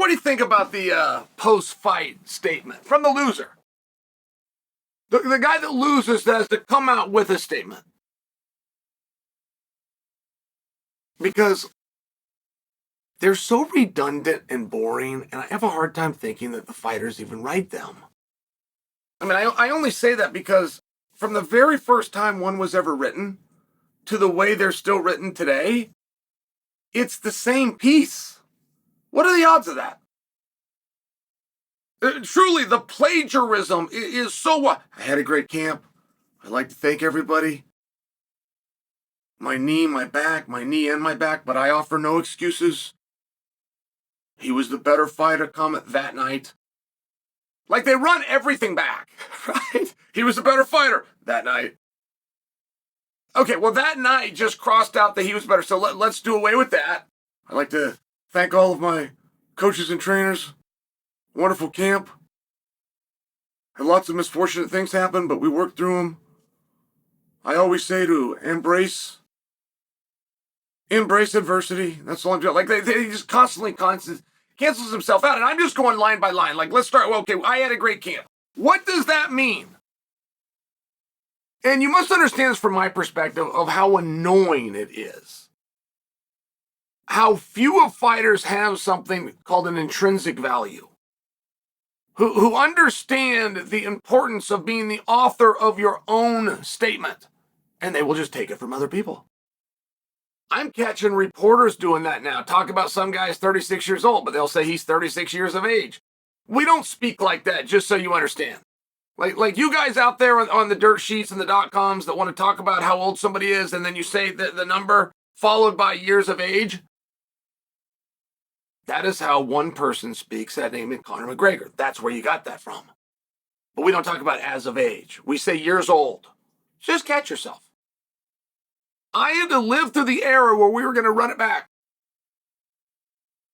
do you think about the post-fight statement from the loser? The guy that loses has to come out with a statement. Because they're so redundant and boring, and I have a hard time thinking that the fighters even write them. I mean, I only say that because from the very first time one was ever written to the way they're still written today, it's the same piece. What are the odds of that? Truly, the plagiarism is so what? I had a great camp. I'd like to thank everybody. My knee, my back, my knee and my back, but I offer no excuses. He was the better fighter coming that night. Like they run everything back, right? He was the better fighter that night. Okay, well, that night just crossed out that he was better, so let's do away with that. I'd like to thank all of my coaches and trainers. Wonderful camp. Had lots of misfortunate things happen, but we worked through them. I always say to embrace adversity. That's all I'm doing. Like they just constantly cancels himself out, and I'm just going line by line. Like, let's start. Well, okay, I had a great camp. What does that mean? And you must understand this from my perspective of how annoying it is. How few of fighters have something called an intrinsic value. Who understand the importance of being the author of your own statement, and they will just take it from other people. I'm catching reporters doing that now. Talk about some guy's 36 years old, but they'll say he's 36 years of age. We don't speak like that, just so you understand. Like you guys out there on the dirt sheets and the .coms that want to talk about how old somebody is, and then you say the number followed by years of age. That is how one person speaks, that name is Conor McGregor. That's where you got that from. But we don't talk about as of age. We say years old. Just catch yourself. I had to live through the era where we were going to run it back.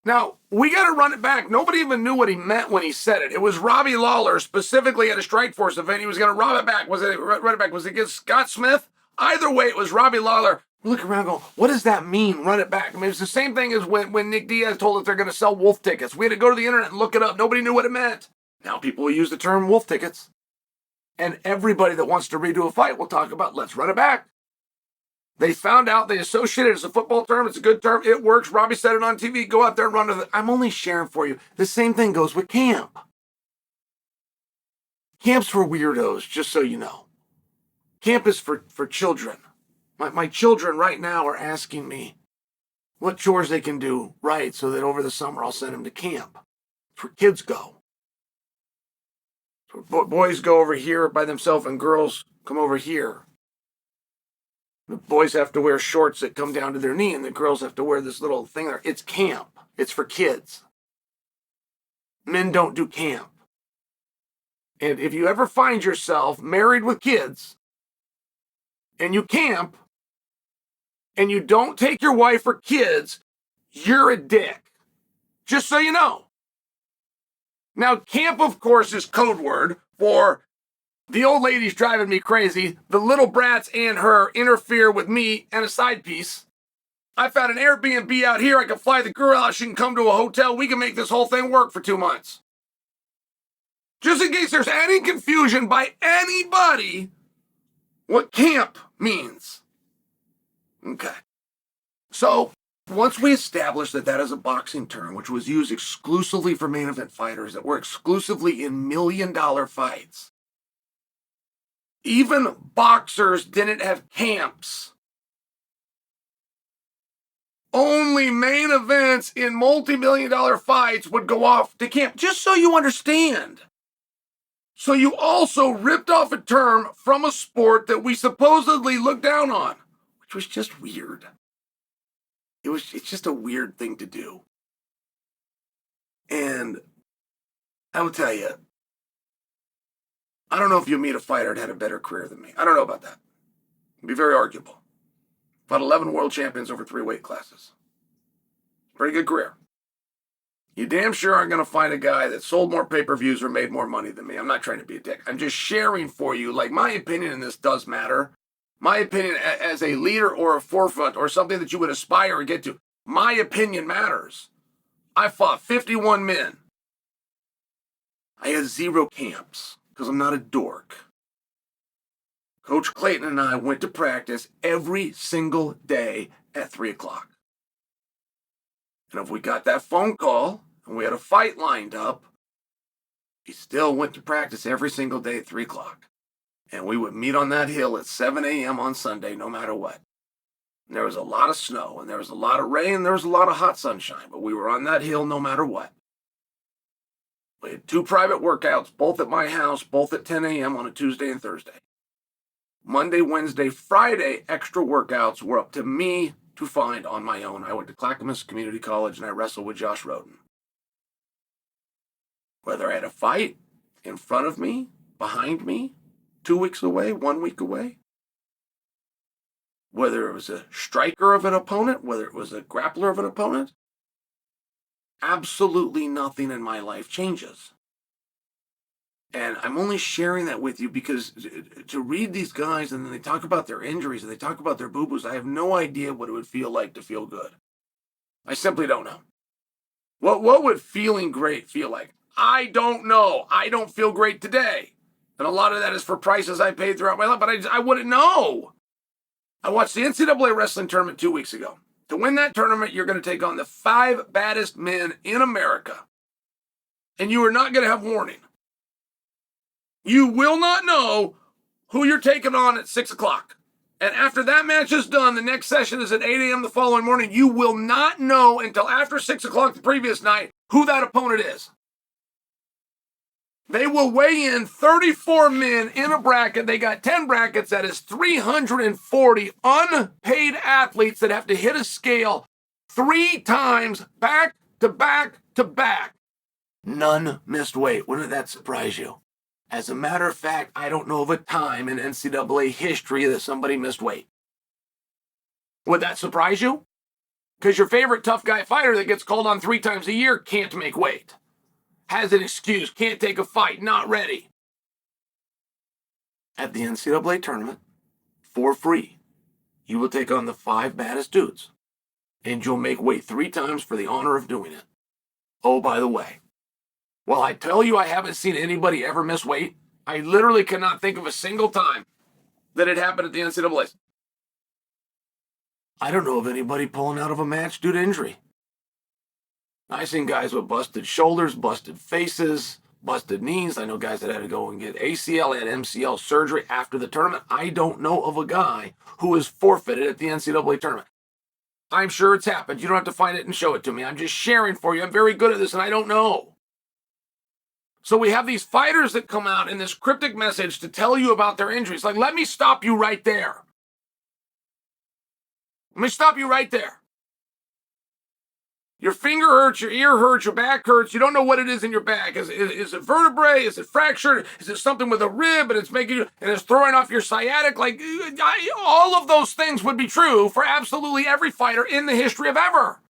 Now, we got to run it back. Nobody even knew what he meant when he said it. It was Robbie Lawler specifically at a Strikeforce event. He was going to run it back. Was it against Scott Smith? Either way, it was Robbie Lawler. We look around going, what does that mean, run it back? I mean, it's the same thing as when Nick Diaz told us they're going to sell wolf tickets. We had to go to the internet and look it up. Nobody knew what it meant. Now people will use the term wolf tickets. And everybody that wants to redo a fight will talk about, let's run it back. They found out, they associated it as a football term. It's a good term. It works. Robbie said it on TV. Go out there and run with it. I'm only sharing for you. The same thing goes with camp. Camp's for weirdos, just so you know. Camp is for children. My children right now are asking me what chores they can do right so that over the summer I'll send them to camp. It's where kids go. So boys go over here by themselves and girls come over here. The boys have to wear shorts that come down to their knee, and the girls have to wear this little thing there. It's camp. It's for kids. Men don't do camp. And if you ever find yourself married with kids, and you camp, and you don't take your wife or kids, you're a dick. Just so you know. Now, camp, of course, is code word for the old lady's driving me crazy. The little brats and her interfere with me and a side piece. I found an Airbnb out here. I can fly the girl out. She can come to a hotel. We can make this whole thing work for 2 months. Just in case there's any confusion by anybody what camp means. Okay. So, once we established that is a boxing term, which was used exclusively for main event fighters that were exclusively in $1 million fights, even boxers didn't have camps. Only main events in multi-million-dollar fights would go off to camp, just so you understand. So you also ripped off a term from a sport that we supposedly look down on, which was just weird. It's just a weird thing to do. And I will tell you, I don't know if you'll meet a fighter that had a better career than me. I don't know about that. It'd be very arguable. Fought 11 world champions over 3 weight classes. Pretty good career. You damn sure aren't going to find a guy that sold more pay-per-views or made more money than me. I'm not trying to be a dick. I'm just sharing for you, like, my opinion in this does matter. My opinion as a leader or a forefront or something that you would aspire or get to, my opinion matters. I fought 51 men. I had 0 camps because I'm not a dork. Coach Clayton and I went to practice every single day at 3 o'clock. And if we got that phone call and we had a fight lined up, we still went to practice every single day at 3 o'clock. And we would meet on that hill at 7 a.m. on Sunday, no matter what. And there was a lot of snow, and there was a lot of rain, and there was a lot of hot sunshine, but we were on that hill no matter what. We had 2 private workouts, both at my house, both at 10 a.m. on a Tuesday and Thursday. Monday, Wednesday, Friday, extra workouts were up to me to find on my own. I went to Clackamas Community College, and I wrestled with Josh Roden. Whether I had a fight in front of me, behind me, 2 weeks away, 1 week away, whether it was a striker of an opponent, whether it was a grappler of an opponent, absolutely nothing in my life changes. And I'm only sharing that with you because to read these guys and then they talk about their injuries and they talk about their boo-boos, I have no idea what it would feel like to feel good. I simply don't know. What would feeling great feel like? I don't know. I don't feel great today. And a lot of that is for prices I paid throughout my life, but I wouldn't know. I watched the NCAA wrestling tournament 2 weeks ago. To win that tournament, you're going to take on the 5 baddest men in America. And you are not going to have warning. You will not know who you're taking on at 6 o'clock. And after that match is done, the next session is at 8 a.m. the following morning. You will not know until after 6 o'clock the previous night who that opponent is. They will weigh in 34 men in a bracket. They got 10 brackets. That is 340 unpaid athletes that have to hit a scale 3 times back to back to back. None missed weight. Wouldn't that surprise you? As a matter of fact, I don't know of a time in NCAA history that somebody missed weight. Would that surprise you? Because your favorite tough guy fighter that gets called on 3 times a year can't make weight. Has an excuse, can't take a fight, not ready. At the NCAA tournament, for free, you will take on the 5 baddest dudes, and you'll make weight 3 times for the honor of doing it. Oh, by the way, while I tell you I haven't seen anybody ever miss weight, I literally cannot think of a single time that it happened at the NCAA. I don't know of anybody pulling out of a match due to injury. I've seen guys with busted shoulders, busted faces, busted knees. I know guys that had to go and get ACL and MCL surgery after the tournament. I don't know of a guy who was forfeited at the NCAA tournament. I'm sure it's happened. You don't have to find it and show it to me. I'm just sharing for you. I'm very good at this and I don't know. So we have these fighters that come out in this cryptic message to tell you about their injuries. Like, let me stop you right there. Let me stop you right there. Your finger hurts, your ear hurts, your back hurts. You don't know what it is in your back. Is it vertebrae? Is it fractured? Is it something with a rib and it's making you, and it's throwing off your sciatic? Like, all of those things would be true for absolutely every fighter in the history of ever.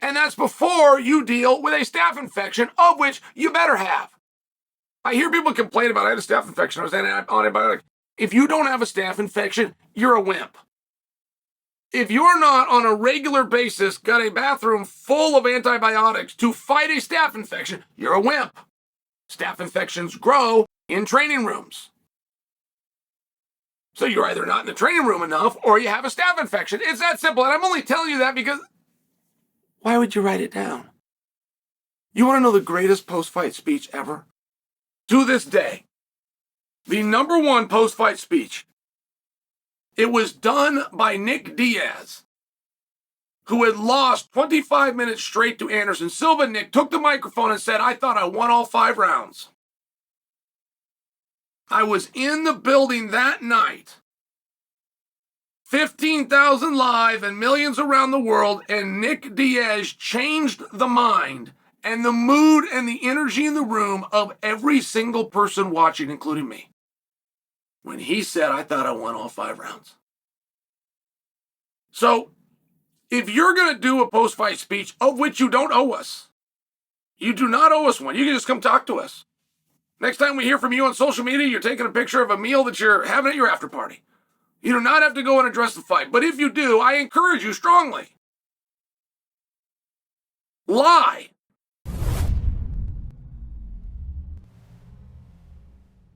And that's before you deal with a staph infection, of which you better have. I hear people complain about, I had a staph infection, I was on antibiotic. If you don't have a staph infection, you're a wimp. If you're not on a regular basis got a bathroom full of antibiotics to fight a staph infection, you're a wimp. Staph infections grow in training rooms. So you're either not in the training room enough or you have a staph infection. It's that simple. And I'm only telling you that because why would you write it down? You want to know the greatest post-fight speech ever? To this day, the #1 post-fight speech. It was done by Nick Diaz, who had lost 25 minutes straight to Anderson Silva. Nick took the microphone and said, I thought I won all 5 rounds. I was in the building that night, 15,000 live and millions around the world, and Nick Diaz changed the mind and the mood and the energy in the room of every single person watching, including me. When he said, I thought I won all 5 rounds. So, if you're going to do a post-fight speech, of which you don't owe us, you do not owe us one. You can just come talk to us. Next time we hear from you on social media, you're taking a picture of a meal that you're having at your after party. You do not have to go and address the fight. But if you do, I encourage you strongly. lie.